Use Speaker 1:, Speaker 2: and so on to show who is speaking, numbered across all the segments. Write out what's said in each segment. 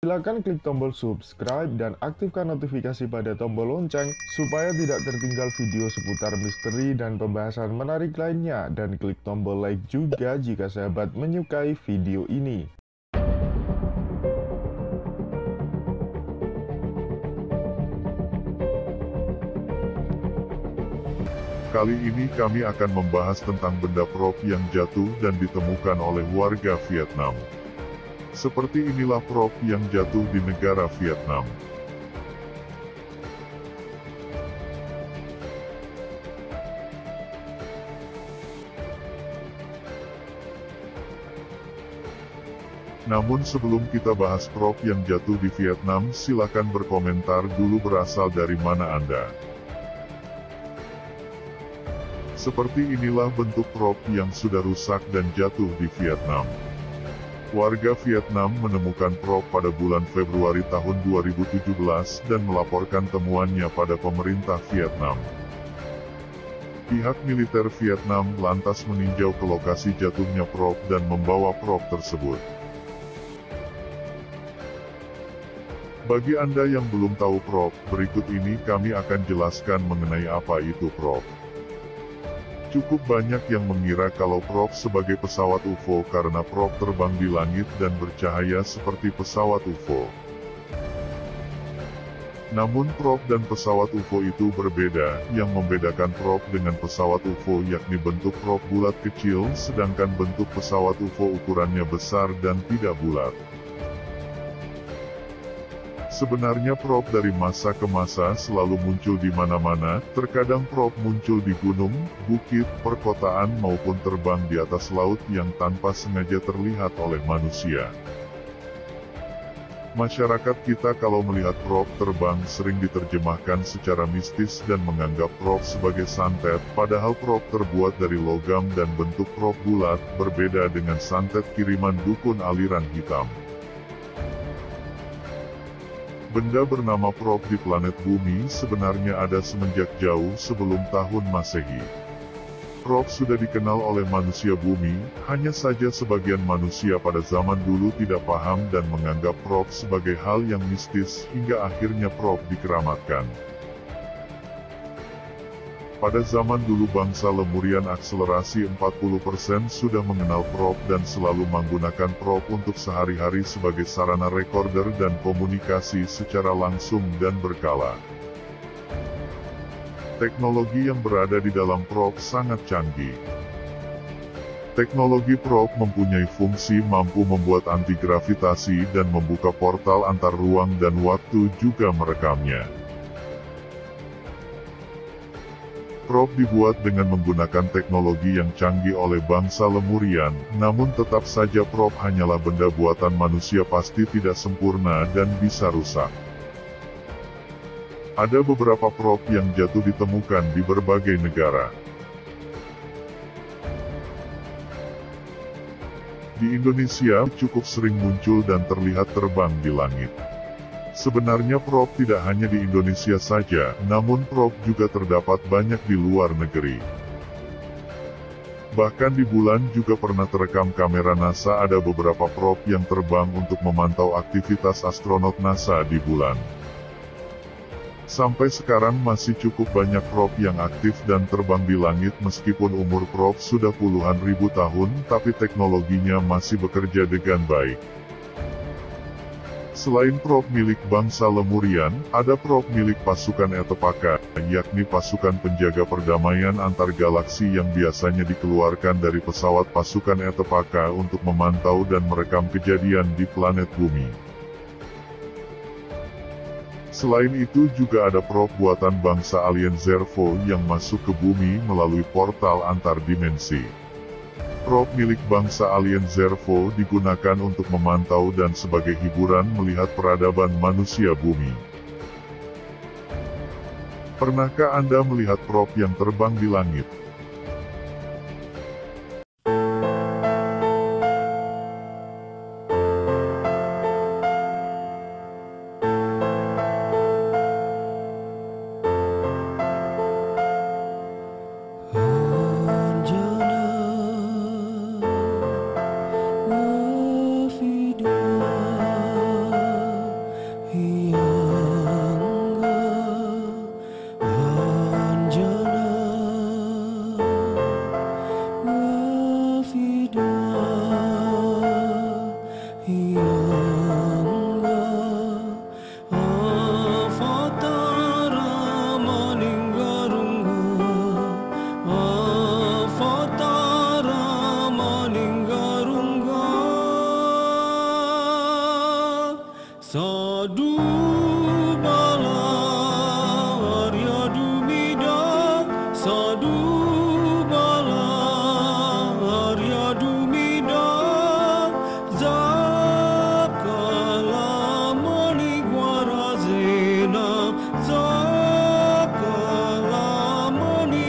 Speaker 1: Silakan klik tombol subscribe dan aktifkan notifikasi pada tombol lonceng supaya tidak tertinggal video seputar misteri dan pembahasan menarik lainnya, dan klik tombol like juga jika sahabat menyukai video ini.
Speaker 2: Kali ini kami akan membahas tentang benda prop yang jatuh dan ditemukan oleh warga Vietnam. Seperti inilah prop yang jatuh di negara Vietnam. Namun sebelum kita bahas prop yang jatuh di Vietnam, silakan berkomentar dulu berasal dari mana Anda. Seperti inilah bentuk prop yang sudah rusak dan jatuh di Vietnam. Warga Vietnam menemukan prop pada bulan Februari tahun 2017 dan melaporkan temuannya pada pemerintah Vietnam. Pihak militer Vietnam lantas meninjau ke lokasi jatuhnya prop dan membawa prop tersebut. Bagi Anda yang belum tahu prop, berikut ini kami akan jelaskan mengenai apa itu prop. Cukup banyak yang mengira kalau prop sebagai pesawat UFO karena prop terbang di langit dan bercahaya seperti pesawat UFO. Namun prop dan pesawat UFO itu berbeda. Yang membedakan prop dengan pesawat UFO yakni bentuk prop bulat kecil, sedangkan bentuk pesawat UFO ukurannya besar dan tidak bulat. Sebenarnya prop dari masa ke masa selalu muncul di mana-mana, terkadang prop muncul di gunung, bukit, perkotaan maupun terbang di atas laut yang tanpa sengaja terlihat oleh manusia. Masyarakat kita kalau melihat prop terbang sering diterjemahkan secara mistis dan menganggap prop sebagai santet, padahal prop terbuat dari logam dan bentuk prop bulat, berbeda dengan santet kiriman dukun aliran hitam. Benda bernama prop di planet bumi sebenarnya ada semenjak jauh sebelum tahun Masehi. Prop sudah dikenal oleh manusia bumi, hanya saja sebagian manusia pada zaman dulu tidak paham dan menganggap prop sebagai hal yang mistis hingga akhirnya prop dikeramatkan. Pada zaman dulu bangsa Lemurian akselerasi 40% sudah mengenal prop dan selalu menggunakan prop untuk sehari-hari sebagai sarana recorder dan komunikasi secara langsung dan berkala. Teknologi yang berada di dalam prop sangat canggih. Teknologi prop mempunyai fungsi mampu membuat anti-gravitasi dan membuka portal antar ruang dan waktu, juga merekamnya. Prop dibuat dengan menggunakan teknologi yang canggih oleh bangsa Lemurian, namun tetap saja prop hanyalah benda buatan manusia, pasti tidak sempurna dan bisa rusak. Ada beberapa prop yang jatuh ditemukan di berbagai negara. Di Indonesia, cukup sering muncul dan terlihat terbang di langit. Sebenarnya prop tidak hanya di Indonesia saja, namun prop juga terdapat banyak di luar negeri. Bahkan di bulan juga pernah terekam kamera NASA, ada beberapa prop yang terbang untuk memantau aktivitas astronot NASA di bulan. Sampai sekarang masih cukup banyak prop yang aktif dan terbang di langit meskipun umur prop sudah puluhan ribu tahun, tapi teknologinya masih bekerja dengan baik. Selain prop milik bangsa Lemurian, ada prop milik pasukan Etepaka, yakni pasukan penjaga perdamaian antar galaksi yang biasanya dikeluarkan dari pesawat pasukan Etepaka untuk memantau dan merekam kejadian di planet bumi. Selain itu juga ada prop buatan bangsa alien Zervo yang masuk ke bumi melalui portal antar dimensi. Prop milik bangsa alien Zervo digunakan untuk memantau dan sebagai hiburan melihat peradaban manusia bumi. Pernahkah Anda melihat prop yang terbang di langit?
Speaker 3: Sadu bala Arya Dumida Sadu bala Arya Dumida Zakala Manik Warazena Zakala Manik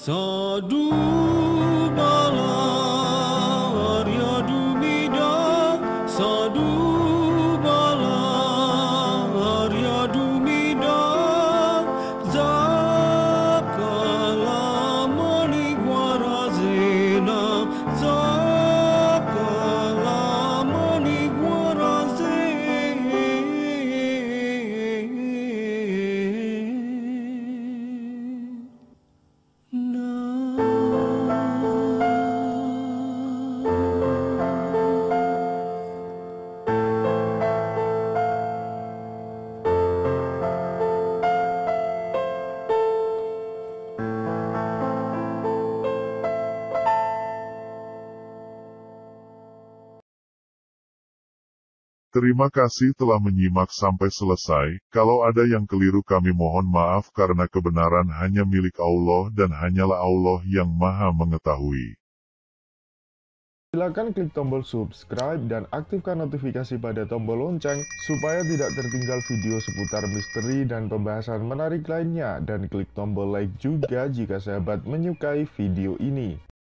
Speaker 3: Sadu bala Arya Dumida Sadu bala Arya Dumida Zakala Manik Warazena Zakala Manik
Speaker 2: Terima kasih telah menyimak sampai selesai. Kalau ada yang keliru kami mohon maaf karena kebenaran hanya milik Allah dan hanyalah Allah yang Maha Mengetahui.
Speaker 1: Silakan klik tombol subscribe dan aktifkan notifikasi pada tombol lonceng supaya tidak tertinggal video seputar misteri dan pembahasan menarik lainnya, dan klik tombol like juga jika sahabat menyukai video ini.